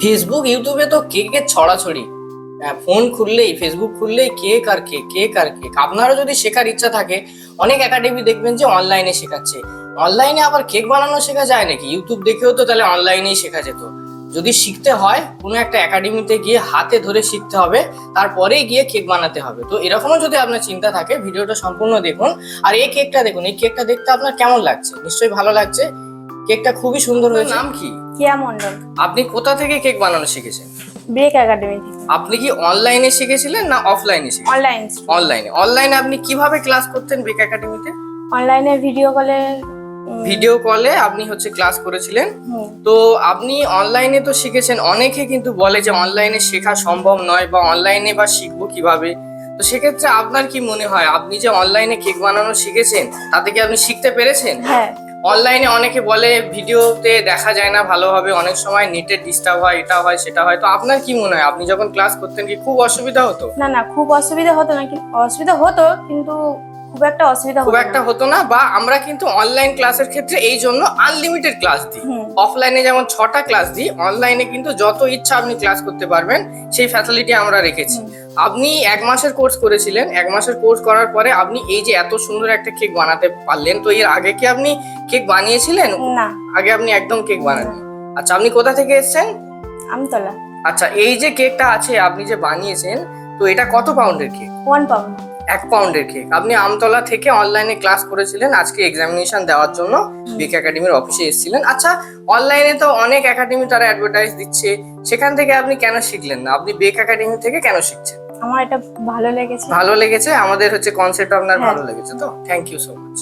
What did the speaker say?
Facebook ইউটিউবে তো কেকের ছড়াছড়ি। ফোন খুললেই ফেসবুক খুললেই কেক আর কেক, কেক আর কেক। আপনারও যদি শেখার ইচ্ছা থাকে, অনেক একাডেমি দেখবেন যে অনলাইনে শেখাচ্ছে। অনলাইনে আবার কেক বানানো শেখা যায় নাকি? ইউটিউব দেখেও তো তাহলে অনলাইনেই শেখা যেত। যদি শিখতে হয় কোনো একটা একাডেমিতে গিয়ে হাতে ধরে শিখতে হবে, তারপরেই গিয়ে কেক বানাতে হবে। তো এরকমও যদি আপনার চিন্তা থাকে, ভিডিওটা সম্পূর্ণ দেখুন। আর এই কেকটা দেখুন, এই কেকটা দেখতে আপনার কেমন লাগছে? নিশ্চয়ই ভালো লাগছে। কেকটা খুবই সুন্দর হয়েছে। নাম কি? কিয়া মন্ডল। আপনি কোথা থেকে কেক বানানো শিখেছেন? ব্রেক একাডেমি থেকে। আপনি কি অনলাইনে শিখেছিলেন না অফলাইনে শিখেছিলেন? অনলাইন। অনলাইনে আপনি কিভাবে ক্লাস করতেন বেক একাডেমিতে? অনলাইনে ভিডিও কলে। ভিডিও কলে আপনি ক্লাস করেছিলেন। তো আপনি অনলাইনে তো শিখেছেন, অনেকে কিন্তু বলে যে অনলাইনে শেখা সম্ভব নয় বা অনলাইনে বা শিখবো কিভাবে। তো সেক্ষেত্রে আপনার কি মনে হয়, আপনি যে অনলাইনে কেক বানানো শিখেছেন তাতে কি আপনি শিখতে পেরেছেন? হ্যাঁ। অনলাইনে অনেকে বলে ভিডিওতে দেখা যায় না ভালোভাবে, অনেক সময় নেটের ডিস্টার্ব হয়, এটা হয় সেটা হয়। তো আপনার কি মনে হয়, আপনি যখন ক্লাস করতেন কি খুব অসুবিধা হতো? না, খুব অসুবিধা হতো না, অসুবিধা হতো কিন্তু খুব একটা অসুবিধা হতো না। বা আমরা কিন্তু অনলাইন ক্লাসের ক্ষেত্রে এই জন্য আনলিমিটেড ক্লাস দিই। অফলাইনে যেমন 6টা ক্লাস দিই, অনলাইনে কিন্তু যত ইচ্ছা আপনি ক্লাস করতে পারবেন, সেই ফ্যাসিলিটি আমরা রেখেছি। আপনি 1 মাসের কোর্স করেছিলেন, 1 মাসের কোর্স করার পরে আপনি এই যে এত সুন্দর একটা কেক বানাতে পারলেন, তো এর আগে কি আপনি কেক বানিয়েছিলেন? না, আগে আপনি একদম কেক বানাননি। আচ্ছা, আপনি কোথা থেকে এসেছেন? আমতলা। আচ্ছা, এই যে কেকটা আছে আপনি যে বানিয়েছেন, তো এটা কত পাউন্ডের কেক? 1 পাউন্ড। 1 পাউন্ডের কেক। আপনি আমতলা থেকে অনলাইনে ক্লাস করেছিলেন, আজকে এক্সামিনেশন দেওয়ার জন্য বেক একাডেমির অফিসে এসেছিলেন। আচ্ছা, অনলাইনে তো অনেক একাডেমি তারা অ্যাডভার্টাইজ দিচ্ছে, সেখান থেকে আপনি কেন শিখলেন না? আপনি বেক একাডেমি থেকে কেন শিখছেন? আমার এটা ভালো লেগেছে। ভালো লেগেছে, আমাদের কনসেপ্ট আপনার ভালো লেগেছে। তো থ্যাংক ইউ সো মাচ।